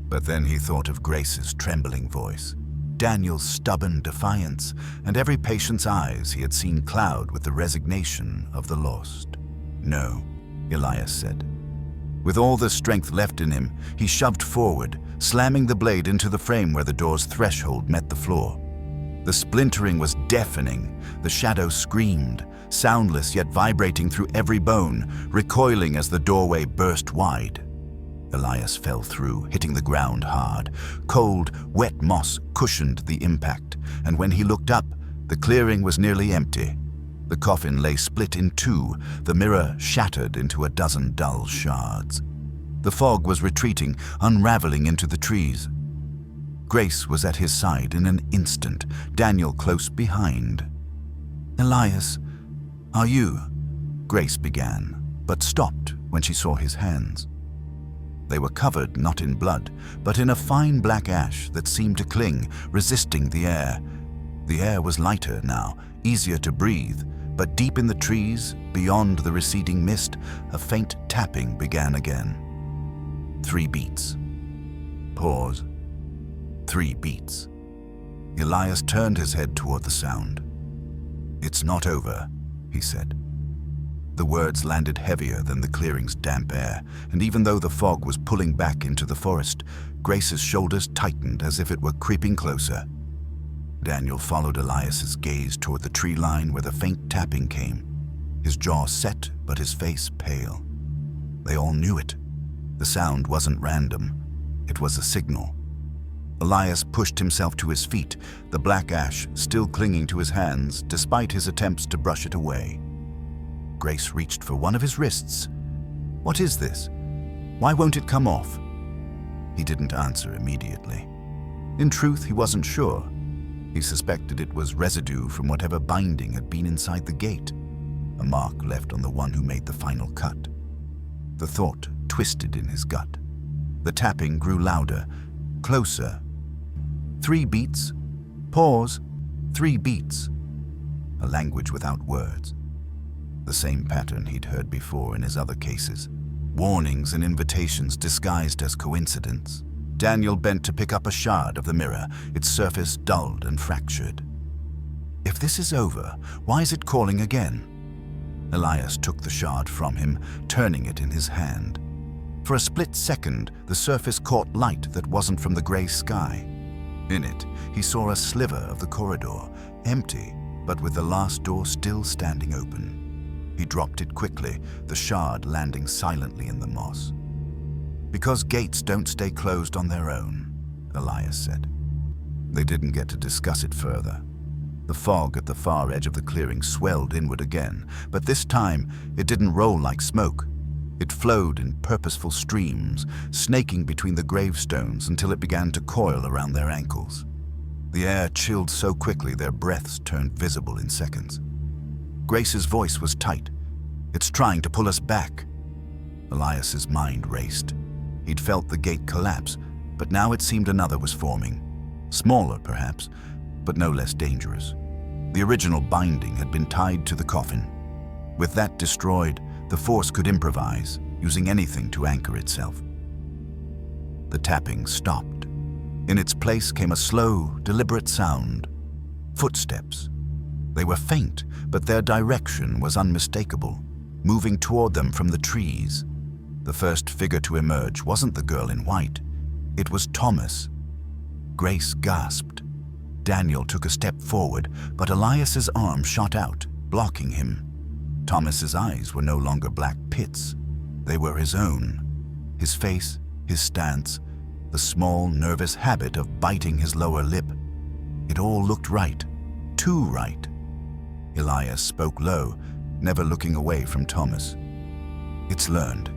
But then he thought of Grace's trembling voice, Daniel's stubborn defiance, and every patient's eyes he had seen cloud with the resignation of the lost. "No," Elias said. With all the strength left in him, he shoved forward, slamming the blade into the frame where the door's threshold met the floor. The splintering was deafening. The shadow screamed, soundless yet vibrating through every bone, recoiling as the doorway burst wide. Elias fell through, hitting the ground hard. Cold, wet moss cushioned the impact, and when he looked up, the clearing was nearly empty. The coffin lay split in two, the mirror shattered into a dozen dull shards. The fog was retreating, unraveling into the trees. Grace was at his side in an instant, Daniel close behind. "Elias, are you?" Grace began, but stopped when she saw his hands. They were covered not in blood, but in a fine black ash that seemed to cling, resisting the air. The air was lighter now, easier to breathe, but deep in the trees, beyond the receding mist, a faint tapping began again. 3 beats. Pause. 3 beats. Elias turned his head toward the sound. "It's not over," he said. The words landed heavier than the clearing's damp air, and even though the fog was pulling back into the forest, Grace's shoulders tightened as if it were creeping closer. Daniel followed Elias's gaze toward the tree line where the faint tapping came, his jaw set but his face pale. They all knew it. The sound wasn't random. It was a signal. Elias pushed himself to his feet, the black ash still clinging to his hands despite his attempts to brush it away. Grace reached for one of his wrists. "What is this? Why won't it come off?" He didn't answer immediately. In truth, he wasn't sure. He suspected it was residue from whatever binding had been inside the gate, a mark left on the one who made the final cut. The thought twisted in his gut. The tapping grew louder, closer. 3 beats. Pause. 3 beats. A language without words. The same pattern he'd heard before in his other cases. Warnings and invitations disguised as coincidence. Daniel bent to pick up a shard of the mirror, its surface dulled and fractured. If this is over, why is it calling again? Elias took the shard from him, turning it in his hand. For a split second, the surface caught light that wasn't from the gray sky. In it, he saw a sliver of the corridor, empty, but with the last door still standing open. He dropped it quickly, the shard landing silently in the moss. "Because gates don't stay closed on their own," Elias said. They didn't get to discuss it further. The fog at the far edge of the clearing swelled inward again, but this time it didn't roll like smoke. It flowed in purposeful streams, snaking between the gravestones until it began to coil around their ankles. The air chilled so quickly their breaths turned visible in seconds. Grace's voice was tight. "It's trying to pull us back." Elias's mind raced. He'd felt the gate collapse, but now it seemed another was forming. Smaller, perhaps, but no less dangerous. The original binding had been tied to the coffin. With that destroyed, the force could improvise, using anything to anchor itself. The tapping stopped. In its place came a slow, deliberate sound. Footsteps. They were faint, but their direction was unmistakable, moving toward them from the trees. The first figure to emerge wasn't the girl in white. It was Thomas. Grace gasped. Daniel took a step forward, but Elias's arm shot out, blocking him. Thomas's eyes were no longer black pits. They were his own. His face, his stance, the small, nervous habit of biting his lower lip. It all looked right. Too right. Elias spoke low, never looking away from Thomas. "It's learned.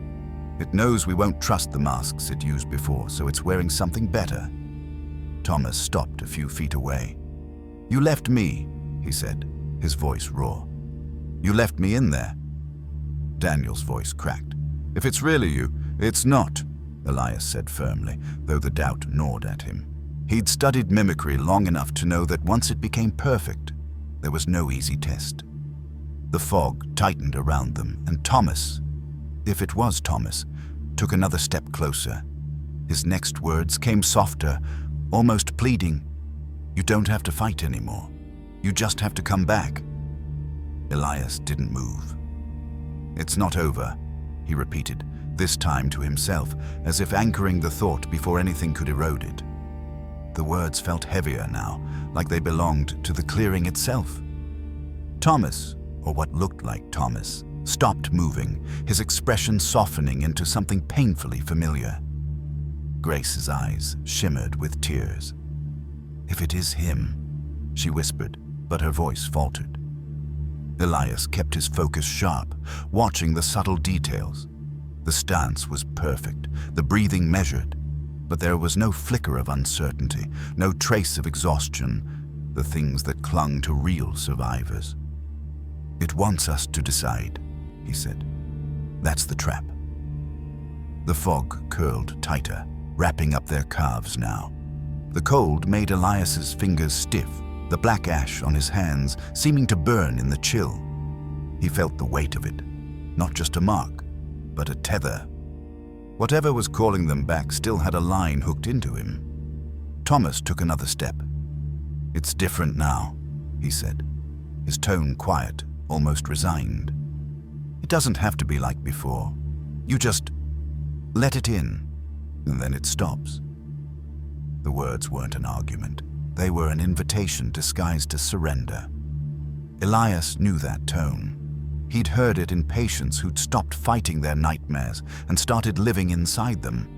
It knows we won't trust the masks it used before, so it's wearing something better." Thomas stopped a few feet away. "You left me," he said. his voice raw. "You left me in there." Daniel's voice cracked. "If it's really you, it's not," Elias said firmly, though the doubt gnawed at him. He'd studied mimicry long enough to know that once it became perfect, there was no easy test. The fog tightened around them, and Thomas, if it was Thomas, took another step closer. His next words came softer, almost pleading. "You don't have to fight anymore. You just have to come back." Elias didn't move. "It's not over," he repeated, this time to himself, as if anchoring the thought before anything could erode it. The words felt heavier now, like they belonged to the clearing itself. Thomas, or what looked like Thomas, stopped moving, his expression softening into something painfully familiar. Grace's eyes shimmered with tears. "If it is him," she whispered, but her voice faltered. Elias kept his focus sharp, watching the subtle details. The stance was perfect, the breathing measured, but there was no flicker of uncertainty, no trace of exhaustion, the things that clung to real survivors. "It wants us to decide," he said. "That's the trap." The fog curled tighter, wrapping up their calves now. The cold made Elias's fingers stiff, the black ash on his hands seeming to burn in the chill. He felt the weight of it, not just a mark, but a tether. Whatever was calling them back still had a line hooked into him. Thomas took another step. "It's different now," he said, his tone quiet, almost resigned. "It doesn't have to be like before. You just let it in, and then it stops." The words weren't an argument. They were an invitation disguised as surrender. Elias knew that tone. He'd heard it in patients who'd stopped fighting their nightmares and started living inside them.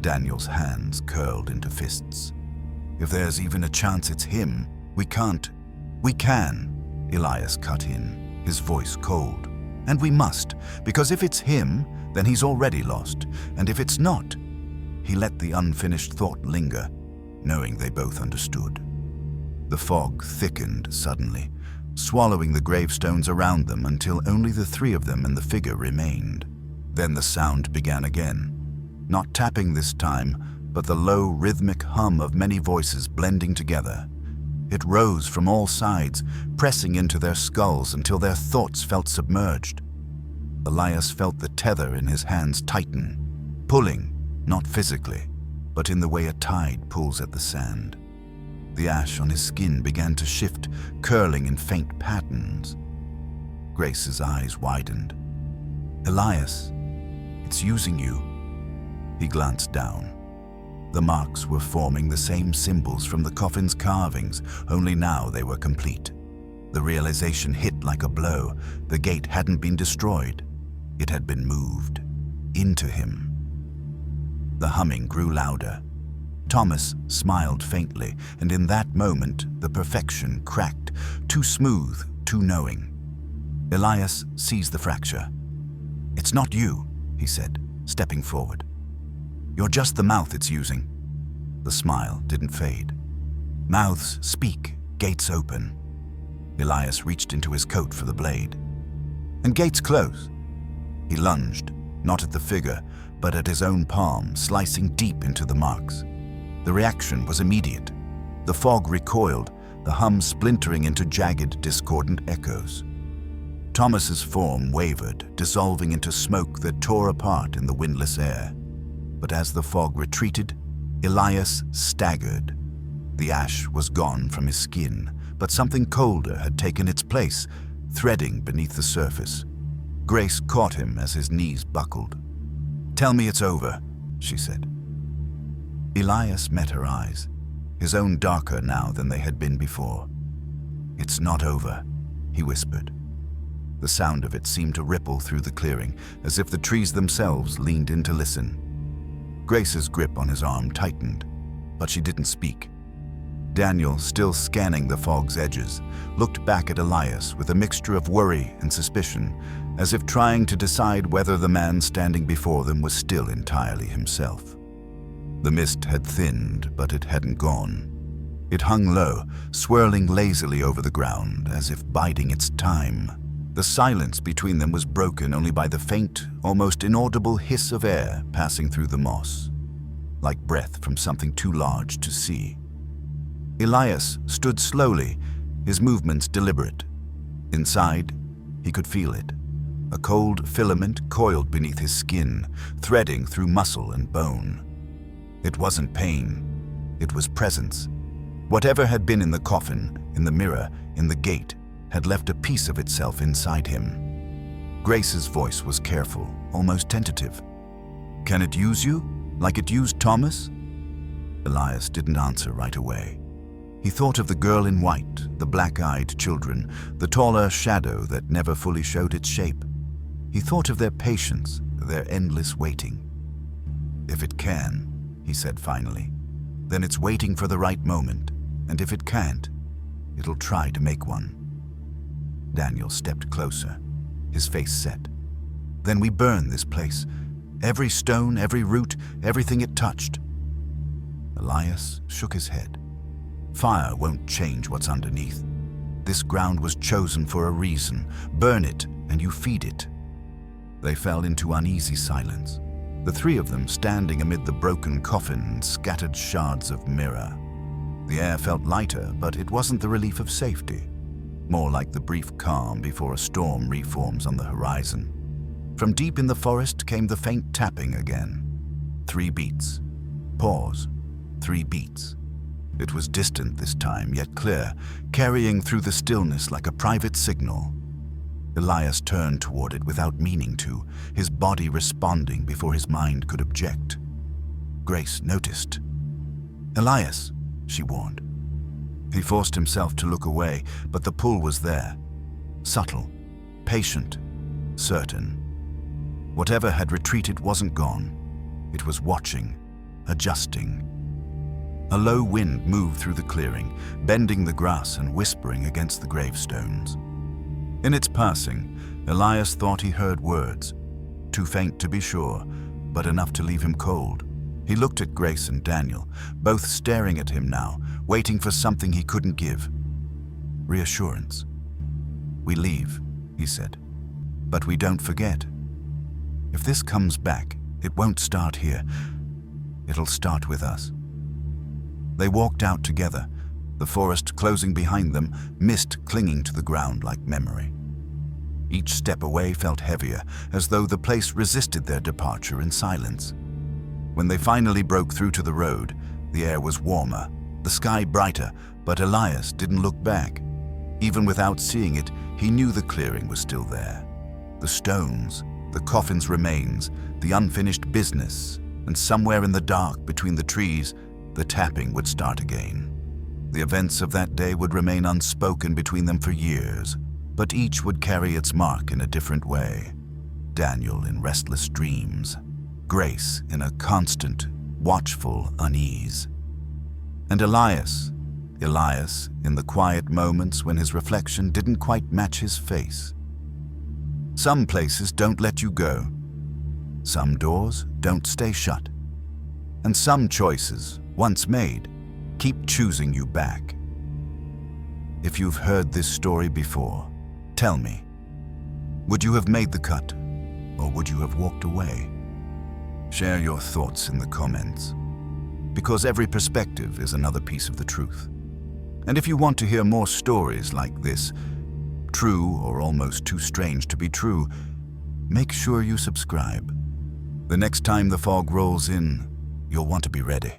Daniel's hands curled into fists. "If there's even a chance it's him, we can't." "We can," Elias cut in, his voice cold. "And we must, because if it's him, then he's already lost. And if it's not..." He let the unfinished thought linger, knowing they both understood. The fog thickened suddenly, swallowing the gravestones around them until only the three of them and the figure remained. Then the sound began again. Not tapping this time, but the low, rhythmic hum of many voices blending together. It rose from all sides, pressing into their skulls until their thoughts felt submerged. Elias felt the tether in his hands tighten, pulling, not physically, but in the way a tide pulls at the sand. The ash on his skin began to shift, curling in faint patterns. Grace's eyes widened. "Elias, it's using you." He glanced down. The marks were forming the same symbols from the coffin's carvings, only now they were complete. The realization hit like a blow. The gate hadn't been destroyed. It had been moved into him. The humming grew louder. Thomas smiled faintly, and in that moment, the perfection cracked, too smooth, too knowing. Elias seized the fracture. "It's not you," he said, stepping forward. "You're just the mouth it's using." The smile didn't fade. "Mouths speak, gates open." Elias reached into his coat for the blade. "And gates close." He lunged, not at the figure, but at his own palm, slicing deep into the marks. The reaction was immediate. The fog recoiled, the hum splintering into jagged, discordant echoes. Thomas's form wavered, dissolving into smoke that tore apart in the windless air. But as the fog retreated, Elias staggered. The ash was gone from his skin, but something colder had taken its place, threading beneath the surface. Grace caught him as his knees buckled. "Tell me it's over," she said. Elias met her eyes, his own darker now than they had been before. "It's not over," he whispered. The sound of it seemed to ripple through the clearing, as if the trees themselves leaned in to listen. Grace's grip on his arm tightened, but she didn't speak. Daniel, still scanning the fog's edges, looked back at Elias with a mixture of worry and suspicion, as if trying to decide whether the man standing before them was still entirely himself. The mist had thinned, but it hadn't gone. It hung low, swirling lazily over the ground, as if biding its time. The silence between them was broken only by the faint, almost inaudible hiss of air passing through the moss, like breath from something too large to see. Elias stood slowly, his movements deliberate. Inside, he could feel it. A cold filament coiled beneath his skin, threading through muscle and bone. It wasn't pain, it was presence. Whatever had been in the coffin, in the mirror, in the gate, had left a piece of itself inside him. Grace's voice was careful, almost tentative. "Can it use you, like it used Thomas?" Elias didn't answer right away. He thought of the girl in white, the black-eyed children, the taller shadow that never fully showed its shape. He thought of their patience, their endless waiting. "If it can," he said finally, "then it's waiting for the right moment, and if it can't, it'll try to make one." Daniel stepped closer, his face set. "Then we burn this place. Every stone, every root, everything it touched." Elias shook his head. "Fire won't change what's underneath. This ground was chosen for a reason. Burn it, and you feed it." They fell into uneasy silence, the three of them standing amid the broken coffin and scattered shards of mirror. The air felt lighter, but it wasn't the relief of safety, more like the brief calm before a storm reforms on the horizon. From deep in the forest came the faint tapping again. 3 beats. Pause. 3 beats. It was distant this time, yet clear, carrying through the stillness like a private signal. Elias turned toward it without meaning to, his body responding before his mind could object. Grace noticed. "Elias," she warned. He forced himself to look away, but the pull was there. Subtle, patient, certain. Whatever had retreated wasn't gone. It was watching, adjusting. A low wind moved through the clearing, bending the grass and whispering against the gravestones. In its passing, Elias thought he heard words, too faint to be sure, but enough to leave him cold. He looked at Grace and Daniel, both staring at him now, waiting for something he couldn't give. Reassurance. "We leave," he said, "but we don't forget. If this comes back, it won't start here. It'll start with us." They walked out together, the forest closing behind them, mist clinging to the ground like memory. Each step away felt heavier, as though the place resisted their departure in silence. When they finally broke through to the road, the air was warmer, the sky brighter, but Elias didn't look back. Even without seeing it, he knew the clearing was still there. The stones, the coffin's remains, the unfinished business, and somewhere in the dark between the trees, the tapping would start again. The events of that day would remain unspoken between them for years, but each would carry its mark in a different way. Daniel in restless dreams, Grace in a constant, watchful unease. And Elias in the quiet moments when his reflection didn't quite match his face. Some places don't let you go. Some doors don't stay shut. And some choices, once made, keep choosing you back. If you've heard this story before, tell me, would you have made the cut, or would you have walked away? Share your thoughts in the comments, because every perspective is another piece of the truth. And if you want to hear more stories like this, true or almost too strange to be true, make sure you subscribe. The next time the fog rolls in, you'll want to be ready.